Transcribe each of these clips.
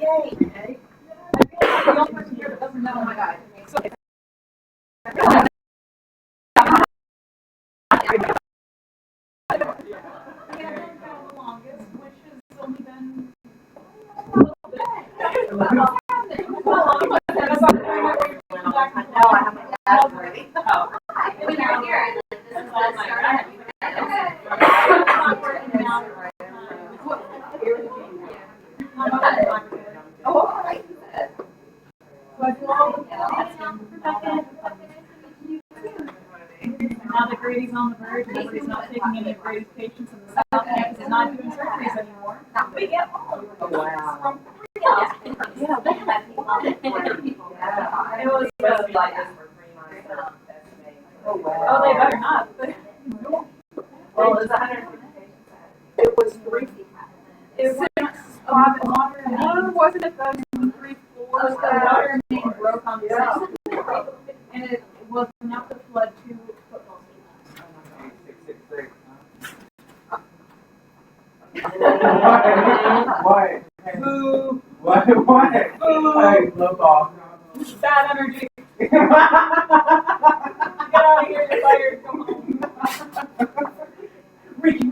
Yay! Okay. I feel like the only person here that doesn't know. Oh my god. So, the longest, which has only been a little bit. No, I haven't asked already. Oh. When you're here, this is all my oh, all right. So I do all the now that Grady's on the verge, everybody's not taking any of Grady's patients in the South Campus is not doing surgeries anymore. We get all of them. Wow. Yeah, they had people. It was like this for 3 months. Oh, wow. Oh, they better not. Well, it was 150 patients. It was 3 feet. It was water. No, wasn't it the 3 floors? The water main broke on the side. And it was enough to flood 2 football stadiums. Why? Boo! Why? Boo! Hey, look off. Bad energy. Get out of here, you're fired. Come home. Reiki.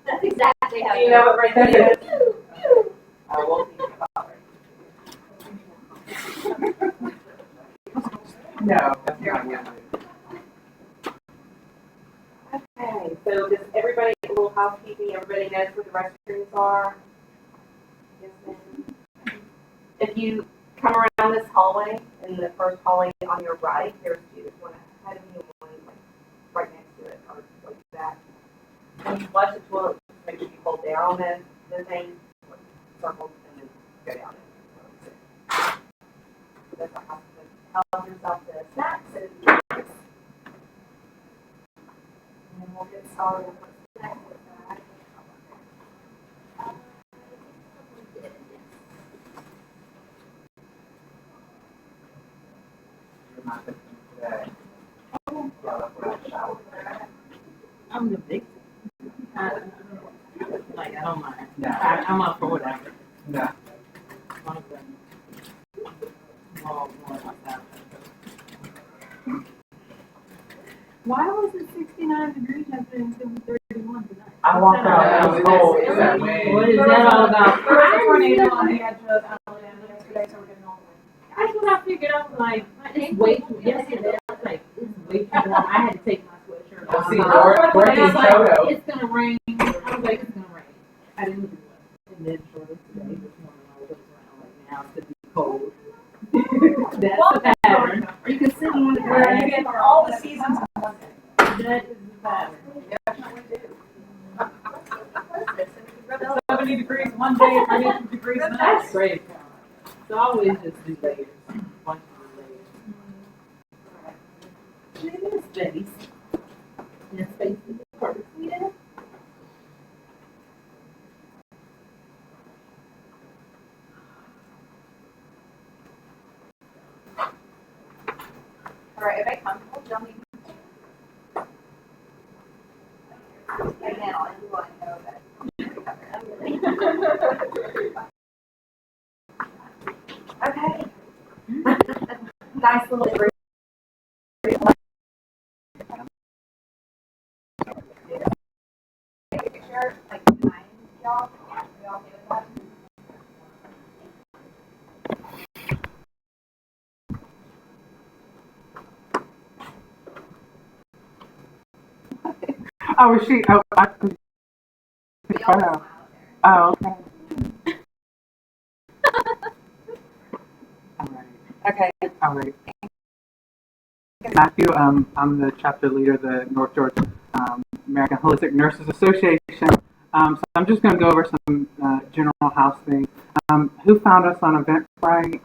That's exactly how You know what right there is? I will think about it. No, that's not good. Okay, so does everybody, a little housekeeping, everybody knows where the restrooms are? Yes, ma'am. If you come around this hallway, in the first hallway on your right, there's 2. There's one ahead of you and one like right next to it, or like that. When you flush the toilet, just make sure you hold down the thing, like, circle, and then go down it. That's a housekeeping. Help yourself to snacks and drinks. And then we'll get started with the next one. I'm the victim. I don't mind. No. I'm up for whatever. No. Why was it 69 degrees yesterday and it was 31 tonight? I walked out. It was cold. It was that wind. What is that all about? There was a tornado on the edge of Alabama yesterday, so we're getting all the way. That's what I figured. I was like, it's way too, yesterday, I was like, it's way too warm. I had to take my sweatshirt off. See, Dorothy Soto. It's gonna rain. I was like, it's gonna rain. I didn't do it. And then for today, this morning, I was around like, now it's gonna be cold. That's the pattern. Or you can sit in one of the Where you get all the seasons in one day. That is the pattern. Definitely do. 70 degrees one day, 32 degrees the That's next. great. So I always just do layers. Bunch of layers. In this space. In space is the purpose. Yeah. All right, everybody comfortable? Don't need again, all you want to know that. Okay. Nice little group. Picture, like behind y'all. We all get that. Oh, is she? Oh, oh, okay. Okay. All right. Matthew, I'm the chapter leader of the North Georgia American Holistic Nurses Association. So I'm just going to go over some general house things. Who found us on Eventbrite?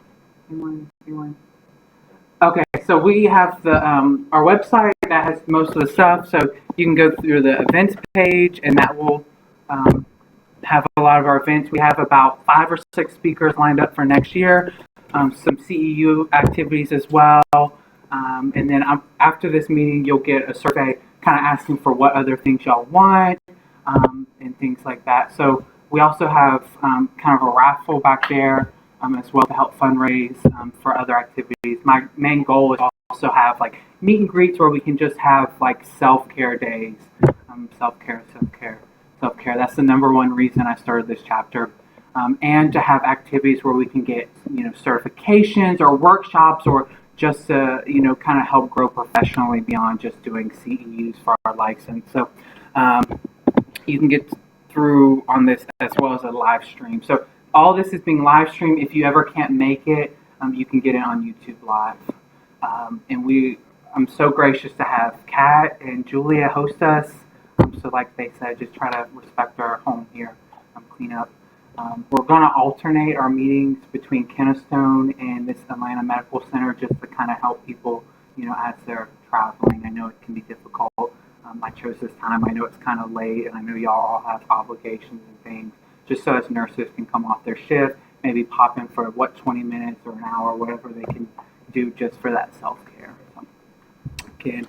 Anyone? Okay, so we have the our website that has most of the stuff. So you can go through the events page, and that will have a lot of our events. We have about 5 or 6 speakers lined up for next year. Some CEU activities as well. And then after this meeting, you'll get a survey kind of asking for what other things y'all want and things like that. So We also have kind of a raffle back there as well to help fundraise for other activities. My main goal is also have like meet and greets where we can just have like self-care days. Self-care. That's the number one reason I started this chapter. And to have activities where we can get, certifications or workshops or just to, kind of help grow professionally beyond just doing CEUs for our license. So you can get through on this as well as a live stream. So all this is being live streamed. If you ever can't make it, you can get it on YouTube Live. I'm so gracious to have Kat and Julia host us. So like they said, just try to respect our home here, clean up. We're going to alternate our meetings between Kennestone and this Atlanta Medical Center just to kind of help people, as they're traveling. I know it can be difficult. I chose this time. I know it's kind of late, and I know y'all all have obligations and things. Just so as nurses can come off their shift, maybe pop in for 20 minutes or an hour, whatever they can do just for that self-care. So, again,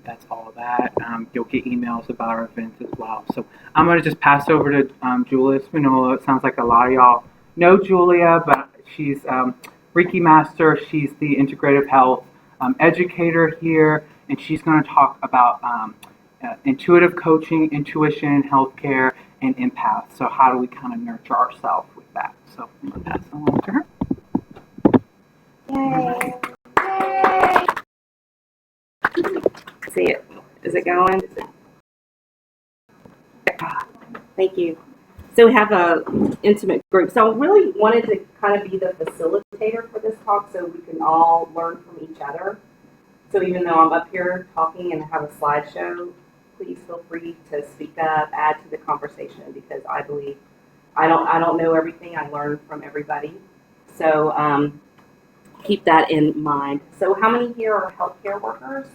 that's all of that. You'll get emails about our events as well. So I'm going to just pass over to Julia Spinolo. It sounds like a lot of y'all know Julia, but she's Reiki Master. She's the Integrative Health educator here, and she's going to talk about intuitive coaching, intuition, healthcare, and empaths. So how do we kind of nurture ourselves with that? So I'm going to pass it along to her. Yay. See it. Is it going? Thank you. So we have a intimate group. So I really wanted to kind of be the facilitator for this talk so we can all learn from each other. So even though I'm up here talking and have a slideshow, please feel free to speak up, add to the conversation, because I believe I don't know everything. I learn from everybody. So keep that in mind. So how many here are healthcare workers?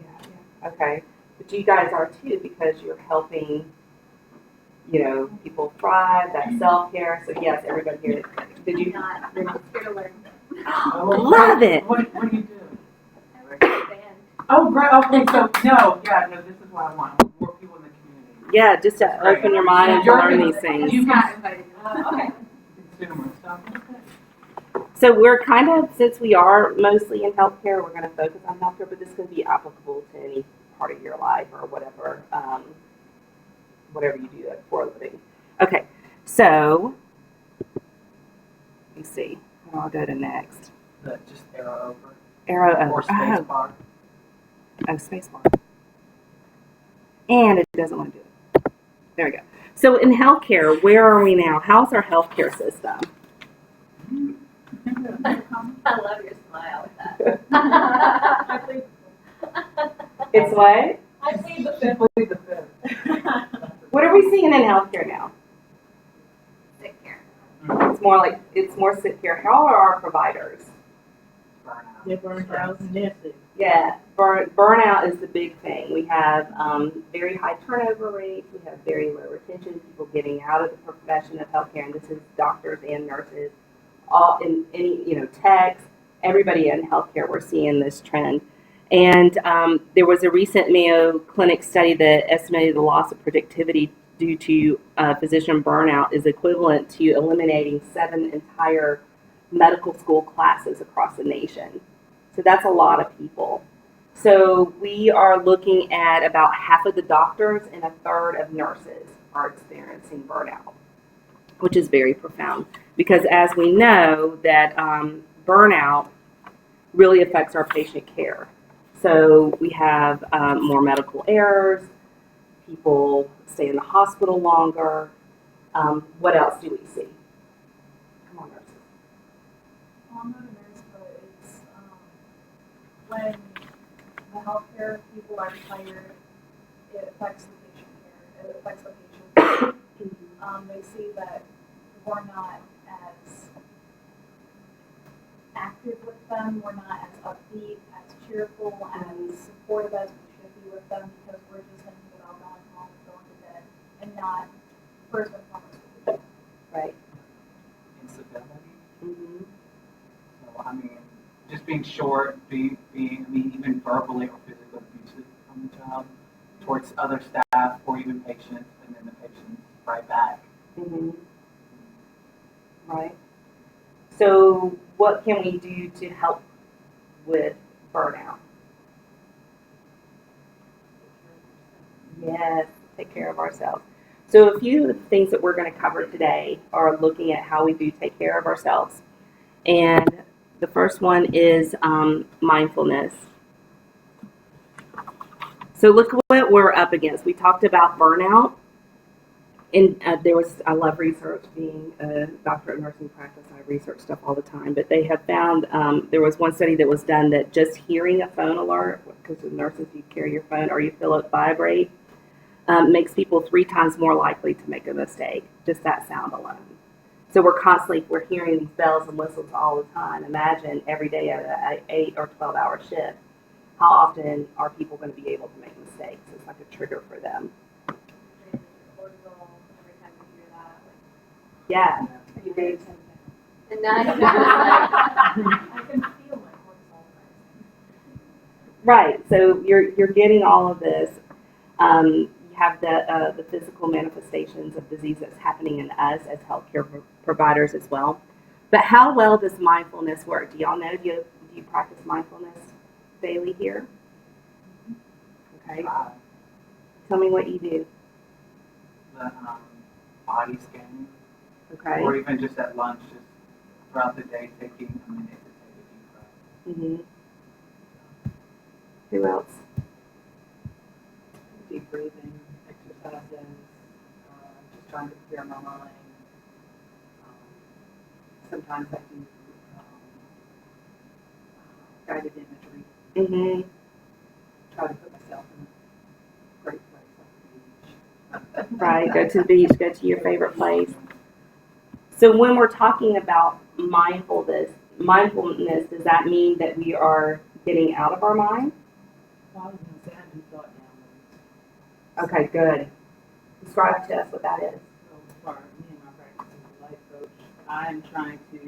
Yeah. Okay. But you guys are too, because you're helping, people thrive, that self-care. So yes, everybody here. Did you? We're not here to learn. Love it. What do you do? I work in a band. Oh, great. Okay, so this is what I want. More people in the community. Yeah, just to open your mind and to learn these things. You Not can invited. Okay. consumer stuff. So we're kind of, since we are mostly in healthcare, we're going to focus on healthcare, but this can be applicable to any part of your life or whatever, whatever you do for a living. Okay, so let me see. I'll go to next. Just arrow over. Arrow over. Or space bar. Oh, space bar. And it doesn't want to do it. There we go. So in healthcare, where are we now? How's our healthcare system? I love your smile with that. It's what? I played the Simply the fifth. What are we seeing in healthcare now? sick care. It's more sick care. How are our providers? Burnout. Yeah, burnout is the big thing. We have very high turnover rates. We have very low retention. People getting out of the profession of healthcare, and this is doctors and nurses, all in any techs, everybody in healthcare. We're seeing this trend. And there was a recent Mayo Clinic study that estimated the loss of productivity due to physician burnout is equivalent to eliminating 7 entire medical school classes across the nation. So that's a lot of people. So we are looking at about half of the doctors and a third of nurses are experiencing burnout, which is very profound because as we know that burnout really affects our patient care. So we have more medical errors, people stay in the hospital longer. What else do we see? Come on, nurses. Well, I'm not a nurse, but it's when the healthcare people are tired, it affects the patient care. It affects the patient. They see that we're not as active with them, we're not as upbeat, as cheerful, as supportive as we should be with them because we're just thinking about going home, going to bed, and not first and foremost with the patient. Right. Instability. Mm-hmm. So, just being short, even verbally or physically abusive from the child towards other staff or even patients, and then the patients right back. Mhm. Right. So what can we do to help with burnout? Yes, take care of ourselves. So a few of the things that we're going to cover today are looking at how we do take care of ourselves. And the first one is mindfulness. So look what we're up against. We talked about burnout. And I love research. Being a doctor of nursing practice, I research stuff all the time. But they have found there was one study that was done that just hearing a phone alert, because with nurses you carry your phone or you feel it vibrate, makes people 3 times more likely to make a mistake. Just that sound alone. So we're hearing these bells and whistles all the time. Imagine every day at an 8 or 12-hour shift. How often are people going to be able to make mistakes? It's like a trigger for them. Cortisol, every time you hear that, Yeah. you do. And now you're just like, I can feel my cortisol rising. Right. So you're getting all of this. You have the physical manifestations of disease that's happening in us as healthcare providers as well. But how well does mindfulness work? Do y'all know? Do you practice mindfulness daily here? Okay. Tell me what you do. The body scanning, Okay. or even just at lunch, just throughout the day, taking a minute to take a deep breath. Who else? Deep breathing, exercises, just trying to clear my mind. Sometimes I do guided imagery. Mm-hmm. Try to put myself in a great place like the beach. Right. Go to the beach. Go to your favorite place. So when we're talking about mindfulness, does that mean that we are getting out of our mind? Well, I was going to say I do thought downloads. Okay, good. Describe to us what that is. So for me and my practice as a life coach, I'm trying to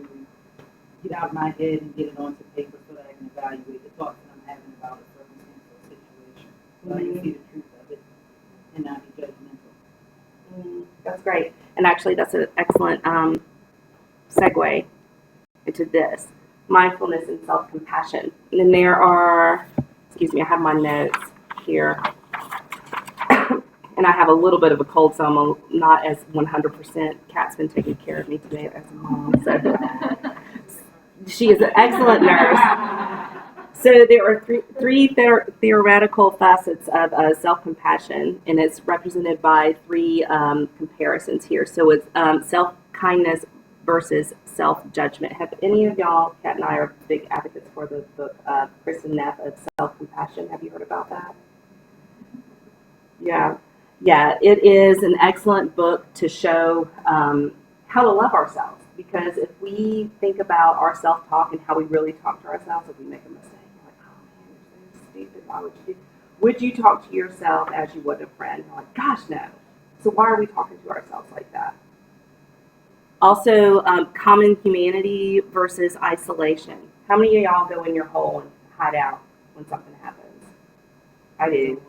get out of my head and get it onto paper so that I can evaluate the thoughts that I'm having about a circumstance or situation. So I can see the truth of it and not be judgmental. That's great. And actually, that's an excellent segue into this. Mindfulness and self-compassion. And then there are, excuse me, I have my notes here. And I have a little bit of a cold, so I'm not as 100%. Kat's been taking care of me today as a mom. So she is an excellent nurse. So there are three theoretical facets of self-compassion, and it's represented by 3 comparisons here. So it's self-kindness versus self-judgment. Have any of y'all, Kat and I are big advocates for the book Kristen Neff of Self-Compassion. Have you heard about that? Yeah. Yeah, it is an excellent book to show how to love ourselves. Because if we think about our self-talk and how we really talk to ourselves, if we make a mistake, you're like, oh man, you're so stupid, why would you do? Would you talk to yourself as you would a friend? You're like, gosh, no. So why are we talking to ourselves like that? Also, common humanity versus isolation. How many of y'all go in your hole and hide out when something happens? I do.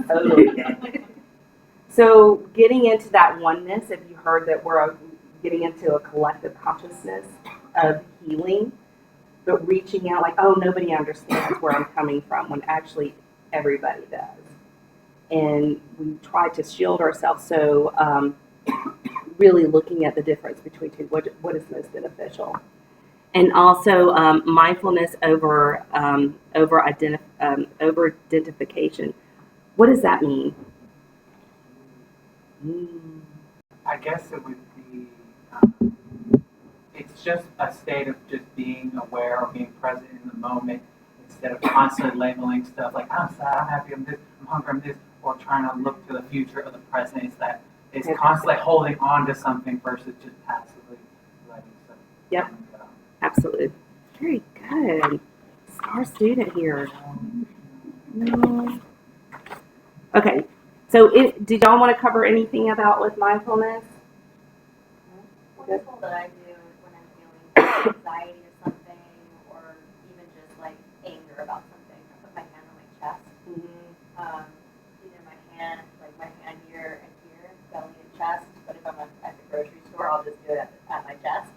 Totally. So getting into that oneness, have you heard that we're getting into a collective consciousness of healing, but reaching out like, oh, nobody understands where I'm coming from, when actually everybody does. And we try to shield ourselves, so really looking at the difference between two, what is most beneficial. And also mindfulness over identification. What does that mean? I guess it would be, it's just a state of just being aware or being present in the moment instead of constantly labeling stuff like, I'm sad, I'm happy, I'm this, I'm hungry, I'm this, or trying to look to the future or the present. It's that it's constantly holding on to something versus just passively letting stuff. Yep. Absolutely. Very good. Star student here. Okay. So did y'all want to cover anything about with mindfulness? One tool that I do when I'm feeling anxiety or something, or even just like anger about something, I put my hand on my chest. Either my hand here and here, belly and chest. But if I grocery store, I'll just do it at my desk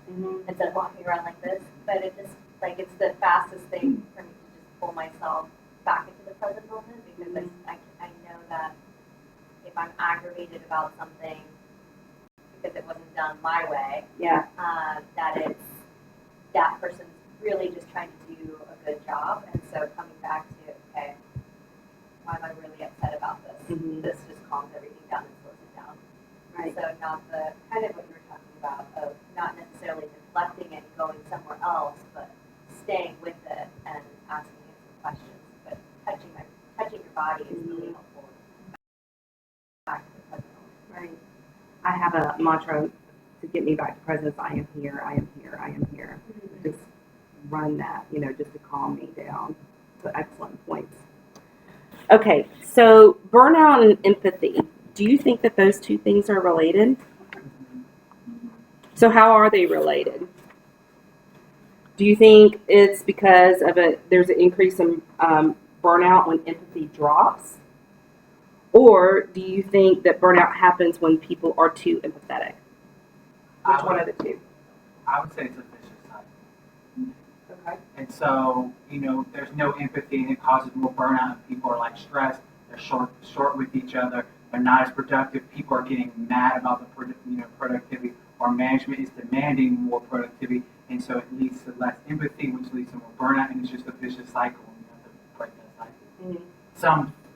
instead of walking around like this. But it just, like, it's the fastest thing for me to just pull myself back into the present moment, because I know that if I'm aggravated about something because it wasn't done my way, Yeah. that it's that person's really just trying to do a good job. And so coming back to, okay, why am I really upset about this? This just calms everything down and slows it down. Right. So not the, kind of what you were talking about, of not necessarily deflecting it and going somewhere else, but staying with it and asking it some questions. But touching your body is really helpful. Back to the present moment. Right. I have a mantra to get me back to presence. I am here, I am here, I am here. Just run that, just to calm me down. So excellent points. Okay, so burnout and empathy. Do you think that those two things are related? So how are they related? Do you think it's because of there's an increase in burnout when empathy drops? Or do you think that burnout happens when people are too empathetic? Which one of the two? I would say it's a vicious cycle. Okay. And so, there's no empathy and it causes more burnout, and people are like stressed, they're short with each other, they're not as productive, people are getting mad about the productivity, or management is demanding more productivity, and so it leads to less empathy, which leads to more burnout, and it's just a vicious cycle, and you have to break that cycle.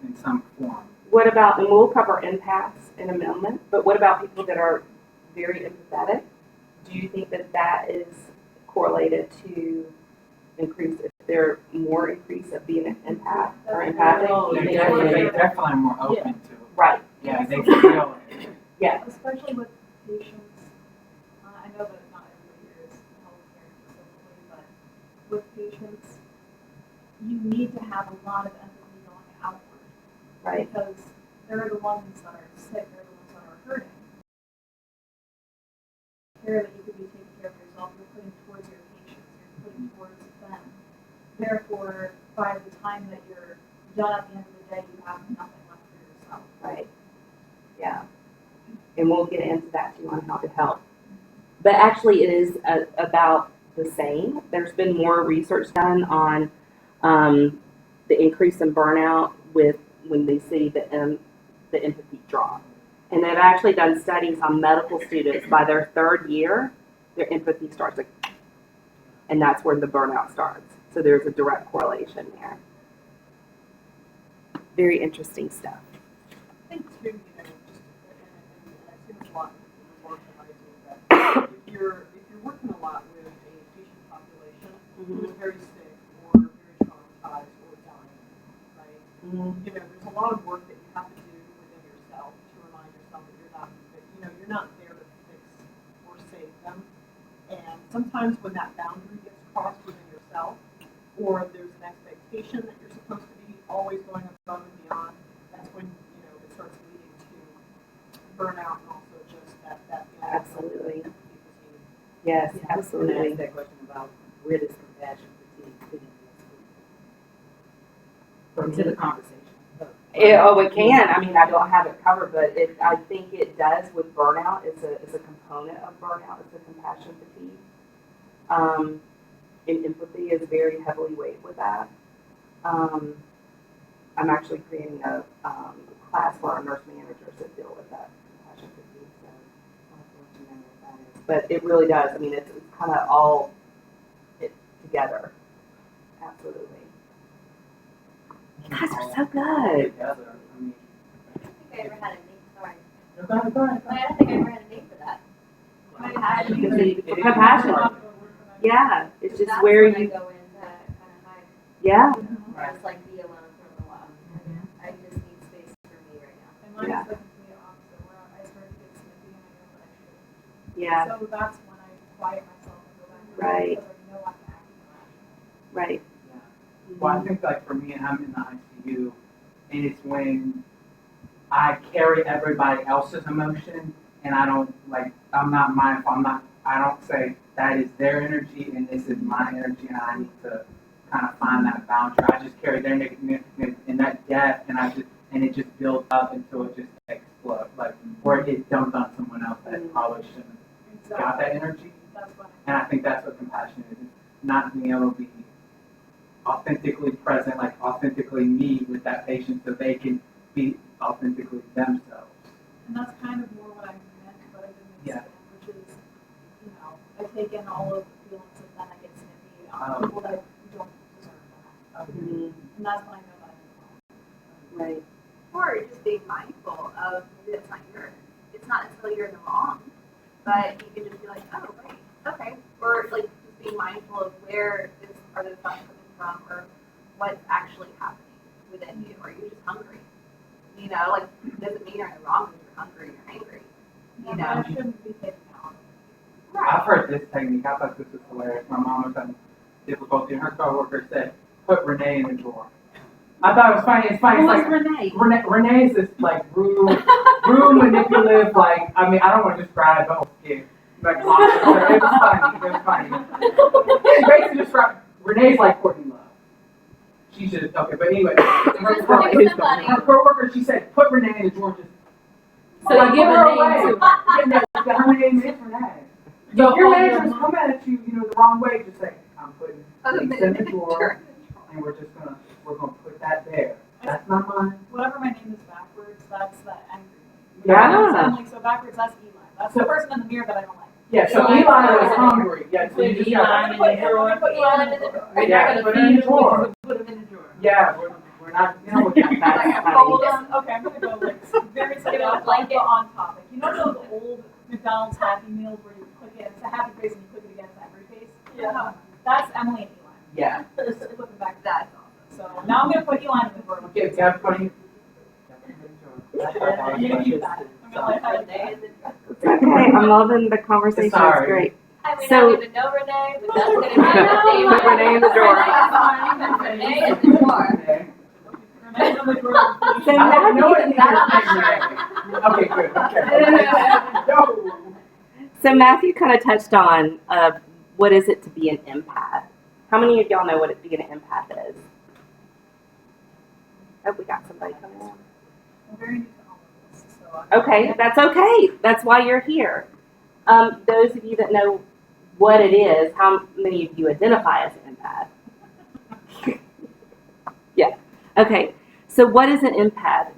In some form. What about, and we'll cover empaths in a moment, but what about people that are very empathetic? Do you think that that is correlated to if they're more increase of being an empath or empathic? They're definitely more open to it. Right. Yeah, they feel it. Yeah. Especially with patients. I know that not everybody here is healthcare specifically, but with patients, you need to have a lot of empathy going outward. Right. Because they're the ones that are sick, they're the ones that are hurting. Care that you could be taking care of yourself, you're putting towards your patients, you're putting towards them. Therefore, by the time that you're done at the end of the day, you have nothing left for yourself. Right. Yeah. And we'll get into that too on how to help. But actually, it is about the same. There's been more research done on the increase in burnout when they see the empathy drop. And they've actually done studies on medical students. By their third year, their empathy starts to, and that's where the burnout starts. So there's a direct correlation there. Very interesting stuff. I think too, just and I see this a lot in the work that I do, that if you're working a lot with a patient population who is very sick or very traumatized or dying, right? There's a lot of work that you have to do within yourself to remind yourself that you're not there to fix or save them. And sometimes when that boundary gets crossed within yourself, or there's an expectation that you're supposed to be always going above and beyond, that's when it starts leading to burnout and also just that feeling. Absolutely. Of Yes, I absolutely. asked that question about where does compassion fatigue fit into the conversation. It can. I mean, I don't have it covered, but I think it does with burnout. It's a component of burnout. It's a compassion fatigue. And empathy is very heavily weighed with that. I'm actually creating a class for our nurse managers that deal with that compassion fatigue. So I'll have to let you know what that is. But it really does. I mean, it's kind of all together. Absolutely. You guys are so good. Together. I mean, I don't think I ever had a name, sorry. go ahead. I don't think I ever had a name for that. Compassion. Yeah, it's just where I you. go in to kind of hide. Yeah. Right. Just like be alone for a little while. I just need space for me right now. And mine's Yeah. the complete opposite, where I start to get snippy and I know that I shouldn't. Yeah. So that's when I quiet myself and go back to Right. because I know I can act irrational. Right. Well, I think like for me, I'm in the ICU, and it's when I carry everybody else's emotion, and I don't I'm not mindful. I don't say that is their energy and this is my energy, and I need to kind of find that boundary. I just carry their negative and that depth, and it just builds up until it just explodes, or it gets dumped on someone else that probably shouldn't got that energy. That's what And I think that's what compassion is, not being able to be authentically present, like authentically me with that patient so they can be authentically themselves. And that's kind of more what I meant, but I didn't Yeah. understand, which is, you know, I take in all of the feelings and then I get snippy on Oh. people that don't deserve that. And that's when I know that I'm wrong. Right. Or just being mindful of maybe it's not yours. It's not necessarily you're in the wrong, but you can just be like, oh, right, okay. Or like just being mindful of where are those thoughts coming from, or what's actually happening within you. Are you just hungry? You know, like it doesn't mean you're in the wrong because you're hungry and you're angry. You And know, I shouldn't be taking out. I've heard this technique. I thought this was hilarious. My mom was having difficulty, and her coworker said, "Put Renee in the drawer." I thought it was funny. It's funny. Who It's was like Renee? Renee's this like rude, manipulative. Like I mean, I don't want to describe the whole skit. Like, monster. It was funny. It was funny. She basically described Renee's like Courtney Love. She should okay, but anyway, her coworker, she said, "Put Renee in the drawer." Just So you give her a name away. to her. Yeah, no, her name is Renee. So if your manager's coming at you, you know, the wrong way, just say, "I'm putting things in the drawer, and we're gonna put that there. That's not mine." Whatever my name is backwards, that's the angry name. Yeah. So I'm like, so backwards, that's Eli. That's the person in the mirror that I don't like. Yeah. So Eli was hungry. Yeah. So you just I'm got. gonna put Eli in the drawer. Yeah. Put it in the drawer. Put them in the drawer. Yeah. We're not dealing with that. That's funny. Hold on. Okay, I'm gonna go like very slightly off topic, but on topic. You know those old McDonald's Happy Meals where you click it, it's a happy face and you click it against every face? Yeah. That's Emily and Eli. Yeah. Just flipping back to that. So now I'm gonna put Eli in the drawer. Okay. That's funny. You're gonna keep that. I'm gonna let her Renee day. is a- It's okay. I'm loving the conversation. Sorry. It's great. I mean, So- I don't even know Renee, but that's gonna be the name. Put Renee in the drawer. Renee is the drawer. Renee's in the drawer. So I now don't know you- it. Okay. Good. Okay. No. So Matthew kind of touched on what is it to be an empath. How many of y'all know what being an empath is? Oh, we got somebody coming in. I'm very new to all of this, so I- Okay, that's okay. That's why you're here. Those of you that know what it is, how many of you identify as an empath? Yeah. Okay. So what is an empath?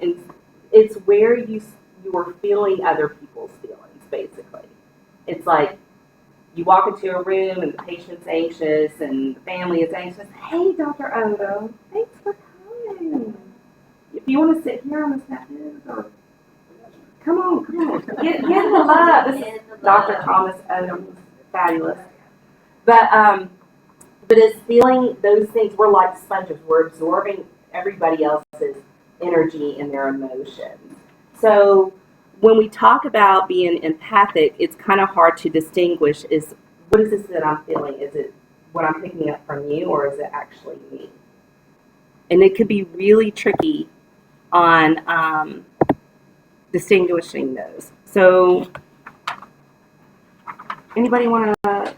It's where you're feeling other people's feelings, basically. It's like you walk into a room and the patient's anxious and the family is anxious. Hey, Dr. Odo, thanks for coming. If you want to sit here on the steps or come on. Get in the love. This is Dr. Thomas Odo. Fabulous. But it's feeling those things. We're like sponges. We're absorbing everybody else's energy and their emotions. So when we talk about being empathic, it's kind of hard to distinguish is what is this that I'm feeling? Is it what I'm picking up from you or is it actually me? And it could be really tricky on distinguishing those. So anybody want to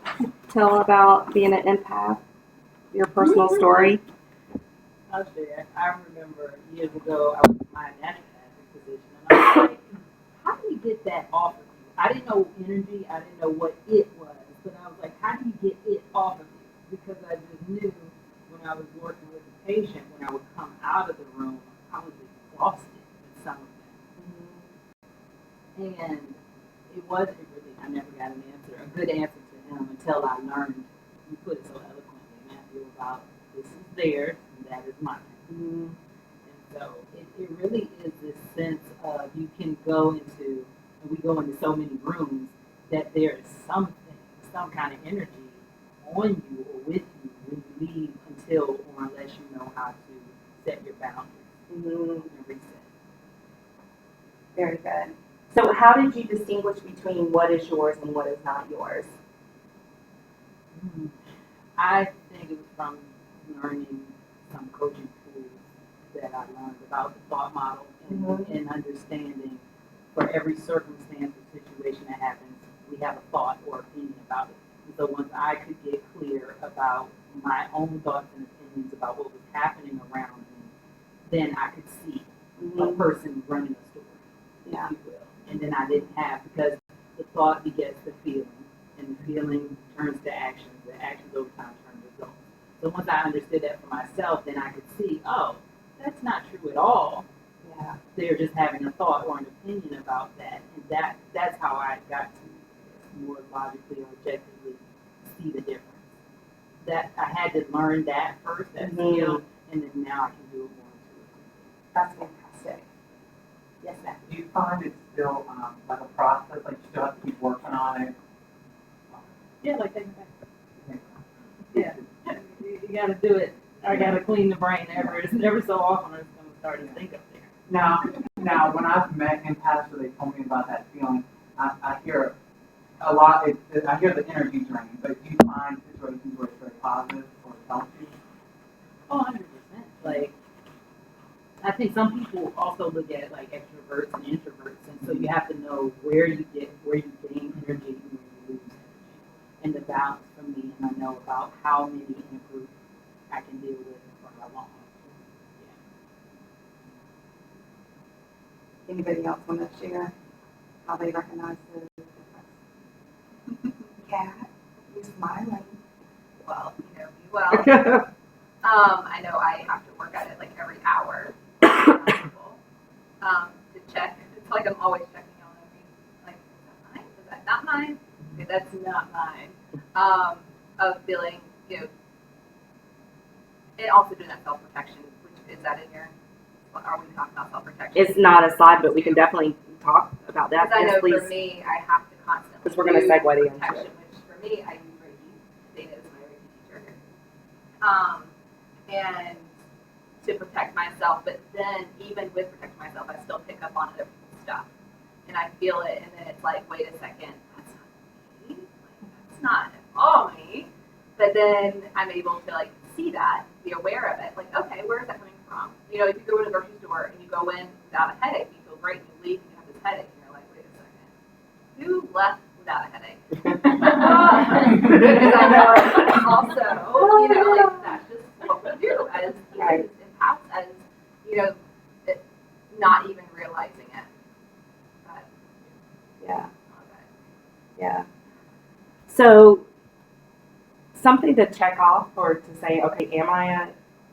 tell about being an empath? Your personal story? I'll share. I remember years ago, I was in my naturopathic position, and I was like, how do you get that off of you? I didn't know energy, I didn't know what it was, but I was like, how do you get it off of you? Because I just knew when I was working with the patient, when I would come out of the room, I was exhausted with some of them. And it wasn't really, I never got an answer, a good answer to him until I learned, you put it so eloquently, Matthew, about this is theirs and that is mine. Mm-hmm. And so it really is this sense of you can go into, and we go into so many rooms, that there is something, some kind of energy on you or with you when you leave until or unless you know how to set your boundaries and reset. Very good. So how did you distinguish between what is yours and what is not yours? I think it was from learning some coaching tools that I learned about the thought model and understanding for every circumstance or situation that happens, we have a thought or opinion about it. And so once I could get clear about my own thoughts and opinions about what was happening around me, then I could see a person running a story, Yeah. if you will. And then I didn't have, because the thought begets the feeling, feeling turns to actions, the actions over time turn to results. So once I understood that for myself, then I could see, oh, that's not true at all. Yeah. They're just having a thought or an opinion about that, and that's how I got to more logically or objectively see the difference. That I had to learn that first, that skill, and then now I can do it more intuitively. That's fantastic. Yes, ma'am. Do you find it's still like a process, like you still have to keep working on it? Yeah, like taking back. Yeah, you gotta do it. I gotta clean the brain every so often. It's gonna start to think up there. Now, when I've met empaths where they told me about that feeling, I hear a lot. I hear the energy drain, but do you find situations where it's very positive or it helps you? Oh, 100%. Like, I think some people also look at like extroverts and introverts, and so you have to know where you gain energy and where you lose energy, and the balance for me. And I know about how many in a group I can deal with for how long. Anybody else want to share how they recognize the difference? Yeah, you're smiling. Well, you know me well. I know I have to work at it like every hour. To check. It's like I'm always checking on every, like, is that mine? Is that not mine? Okay, that's not mine. Of feeling, you know, and also doing that self-protection, which is that in your, are we talking about self-protection? It's not a slide, but we can definitely talk about that. Because I know Please. for me, I have to constantly Because we're going to segue into protection, it. which for me, I use Reiki. Dana is my Reiki teacher. And to protect myself, but then even with protecting myself, I still pick up on other people's stuff. And I feel it, and then it's like, wait a second, that's not me. Like, that's not at all me. But then I'm able to like see that, be aware of it. Like, okay, where is that coming from? You know, if you go to the grocery store and you go in without a headache, you feel great, and you leave and you have this headache, and you're like, wait a second, who left without a headache? Because I know also, you know, like that's just what we do as humans, empaths, as you know, not even realizing it. But, Yeah. Yeah. So something to check off or to say, okay, am I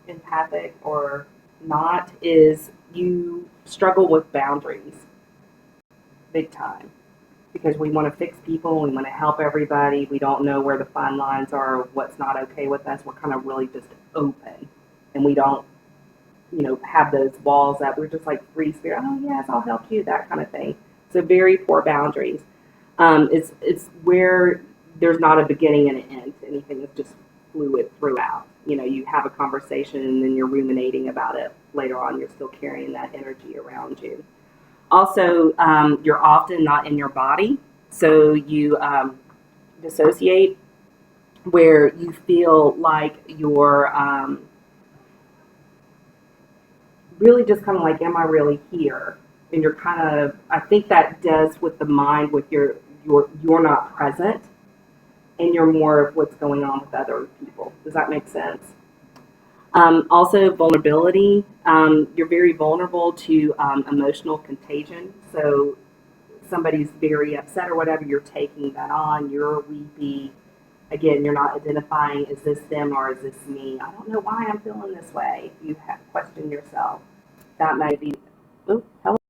empathic or not, is you struggle with boundaries big time. Because we want to fix people, we want to help everybody, we don't know where the fine lines are, what's not okay with us. We're kind of really just open, and we don't, you know, have those walls that we're just like free spirit. Oh yes, I'll help you, that kind of thing. So very poor boundaries. It's where there's not a beginning and an end. Anything is just fluid throughout. You know, you have a conversation and then you're ruminating about it later on. You're still carrying that energy around you. Also, you're often not in your body, so you dissociate, where you feel like you're really just kind of like, am I really here? And you're kind of, I think that does with the mind, with you're not present, and you're more of what's going on with other people. Does that make sense? Also, vulnerability. You're very vulnerable to emotional contagion. So somebody's very upset or whatever, you're taking that on. You're weepy. Again, you're not identifying, is this them or is this me? I don't know why I'm feeling this way. You have question yourself. That might be, oh, hello.